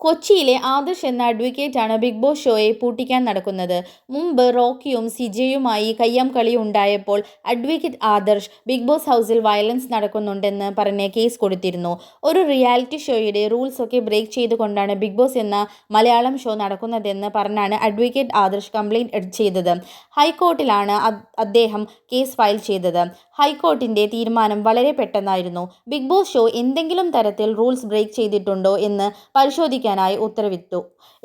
കൊച്ചിയിലെ ആദർശ് എന്ന അഡ്വക്കേറ്റാണ് big boss ഷോയെ പൂട്ടിക്കാൻ നടക്കുന്നത്. മുമ്പ് റോക്കിയും സിജയുമായി കയ്യം കളി ഉണ്ടായപ്പോൾ അഡ്വക്കേറ്റ് ആദർശ് ബിഗ് ബോസ് ഹൗസിൽ വയലൻസ് നടക്കുന്നുണ്ടെന്ന് പറഞ്ഞ് കേസ് കൊടുത്തിരുന്നു. ഒരു റിയാലിറ്റി ഷോയുടെ റൂൾസ് ഒക്കെ ബ്രേക്ക് ചെയ്തുകൊണ്ടാണ് ബിഗ് ബോസ് എന്ന മലയാളം ഷോ നടക്കുന്നതെന്ന് പറഞ്ഞാണ് അഡ്വക്കേറ്റ് ആദർശ് കംപ്ലയിന്റ് ചെയ്തത്. ഹൈക്കോർട്ടിലാണ് അദ്ദേഹം കേസ് ഫയൽ ചെയ്തത്. ഹൈക്കോർട്ടിന്റെ തീരുമാനം വളരെ പെട്ടെന്നായിരുന്നു. ബിഗ് ബോസ് ഷോ എന്തെങ്കിലും തരത്തിൽ റൂൾസ് ബ്രേക്ക് ചെയ്തിട്ടുണ്ടോ എന്ന് പരിശോധിക്കാനായി ഉത്തരവിട്ടു.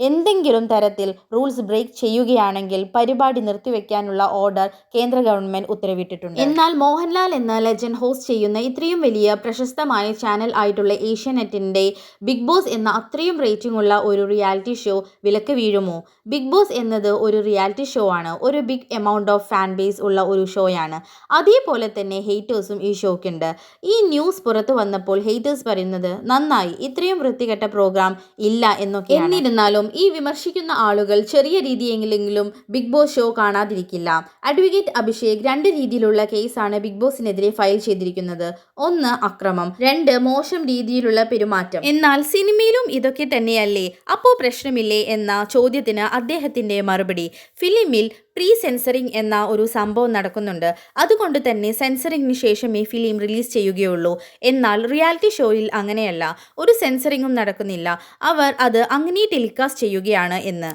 എന്തെങ്കിലും തരത്തിൽ റൂൾസ് ബ്രേക്ക് ചെയ്യുകയാണെങ്കിൽ പരിപാടി നിർത്തിവെക്കാനുള്ള ഓർഡർ കേന്ദ്ര ഗവൺമെന്റ് ഉത്തരവിട്ടിട്ടുണ്ട്. എന്നാൽ മോഹൻലാൽ എന്ന ലെജൻഡ് ഹോസ്റ്റ് ചെയ്യുന്ന ഇത്രയും വലിയ പ്രശസ്തമായ ചാനൽ ആയിട്ടുള്ള ഏഷ്യാനെറ്റിന്റെ ബിഗ് ബോസ് എന്ന അത്രയും റേറ്റിംഗ് ഉള്ള ഒരു റിയാലിറ്റി ഷോ വിലക്ക് വീഴുമോ? ബിഗ് ബോസ് എന്നത് ഒരു റിയാലിറ്റി ഷോ ആണ്. ഒരു big amount of fan base ഉള്ള ഒരു ഷോയാണ്. അതേപോലെ തന്നെ ഹേറ്റേഴ്സും ഈ ഷോയ്ക്കുണ്ട്. ഈ ന്യൂസ് പുറത്തു വന്നപ്പോൾ ഹേറ്റേഴ്സ് പറയുന്നത് നന്നായി, ഇത്രയും വൃത്തികെട്ട പ്രോഗ്രാം ഇല്ല എന്നൊക്കെ. എന്നിരുന്നാലും ഈ വിമർശിക്കുന്ന ആളുകൾ ചെറിയ രീതിയെങ്കിലും ബിഗ് ബോസ് ഷോ കാണാതിരിക്കില്ല. അഡ്വക്കേറ്റ് അഭിഷേക് 2 രീതിയിലുള്ള കേസാണ് ബിഗ് ബോസിനെതിരെ ഫയൽ ചെയ്തിരിക്കുന്നത്. 1 അക്രമം, 2 മോശം രീതിയിലുള്ള പെരുമാറ്റം. എന്നാൽ സിനിമയിലും ഇതൊക്കെ തന്നെയല്ലേ, അപ്പോ പ്രശ്നമില്ലേ എന്ന ചോദ്യത്തിന് അദ്ദേഹത്തിന്റെ മറുപടി, ഫിലിമിൽ പ്രീ സെൻസറിങ് എന്ന ഒരു സംഭവം നടക്കുന്നുണ്ട്. അതുകൊണ്ട് തന്നെ സെൻസറിങ്ങിന് ശേഷമേ ഫിലിം റിലീസ് ചെയ്യുകയുള്ളൂ. എന്നാൽ റിയാലിറ്റി ഷോയിൽ അങ്ങനെയല്ല, ഒരു സെൻസറിങ്ങും നടക്കുന്നില്ല. അവർ അത് അങ്ങനെ ടെലികാസ്റ്റ് ചെയ്യുകയാണ് എന്ന്.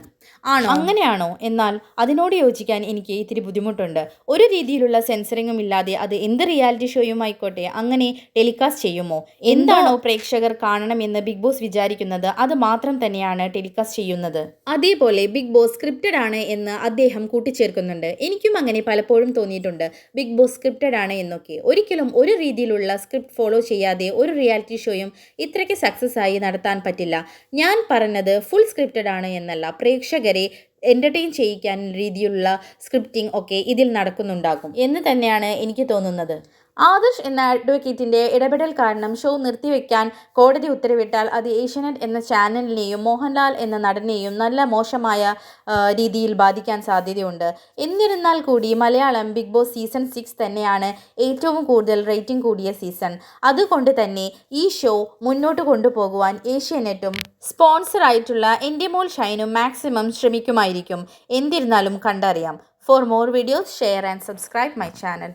ആണോ? അങ്ങനെയാണോ? എന്നാൽ അതിനോട് യോജിക്കാൻ എനിക്ക് ഇത്തിരി ബുദ്ധിമുട്ടുണ്ട്. ഒരു രീതിയിലുള്ള സെൻസറിങ്ങും ഇല്ലാതെ അത് എന്ത് റിയാലിറ്റി ഷോയും ആയിക്കോട്ടെ അങ്ങനെ ടെലികാസ്റ്റ് ചെയ്യുമോ? എന്താണോ പ്രേക്ഷകർ കാണണമെന്ന് ബിഗ് ബോസ് വിചാരിക്കുന്നത് അത് മാത്രം തന്നെയാണ് ടെലികാസ്റ്റ് ചെയ്യുന്നത്. അതേപോലെ ബിഗ് ബോസ് സ്ക്രിപ്റ്റഡ് ആണ് എന്ന് അദ്ദേഹം കൂട്ടിച്ചേർക്കുന്നുണ്ട്. എനിക്കും അങ്ങനെ പലപ്പോഴും തോന്നിയിട്ടുണ്ട്, ബിഗ് ബോസ് സ്ക്രിപ്റ്റഡ് ആണ് എന്നൊക്കെ. ഒരിക്കലും ഒരു രീതിയിലുള്ള സ്ക്രിപ്റ്റ് ഫോളോ ചെയ്യാതെ ഒരു റിയാലിറ്റി ഷോയും ഇത്രയ്ക്ക് സക്സസ് ആയി നടത്താൻ പറ്റില്ല. ഞാൻ പറഞ്ഞത് ഫുൾ സ്ക്രിപ്റ്റഡ് ആണ് എന്നല്ല, പ്രേക്ഷകരെ എൻ്റർടൈൻ ചെയ്യിക്കാൻ രീതിയിലുള്ള സ്ക്രിപ്റ്റിംഗ് ഒക്കെ ഇതിൽ നടക്കുന്നുണ്ടാകും എന്ന് തന്നെയാണ് എനിക്ക് തോന്നുന്നത്. ആദർശ് എന്ന അഡ്വക്കേറ്റിന്റെ ഇടപെടൽ കാരണം ഷോ നിർത്തിവെക്കാൻ കോടതി ഉത്തരവിട്ടാൽ അത് ഏഷ്യാനെറ്റ് എന്ന ചാനലിനെയും മോഹൻലാൽ എന്ന നടനെയും നല്ല മോശമായ രീതിയിൽ ബാധിക്കാൻ സാധ്യതയുണ്ട്. എന്നിരുന്നാൽ കൂടി മലയാളം ബിഗ് ബോസ് സീസൺ 6 തന്നെയാണ് ഏറ്റവും കൂടുതൽ റേറ്റിംഗ് കൂടിയ സീസൺ. അതുകൊണ്ട് തന്നെ ഈ ഷോ മുന്നോട്ട് കൊണ്ടുപോകുവാൻ ഏഷ്യാനെറ്റും സ്പോൺസർ ആയിട്ടുള്ള എൻ്റെ മോൾ ഷൈനും മാക്സിമം ശ്രമിക്കുമായിരിക്കും. എന്നിരുന്നാലും കണ്ടറിയാം. For more videos share and subscribe my channel.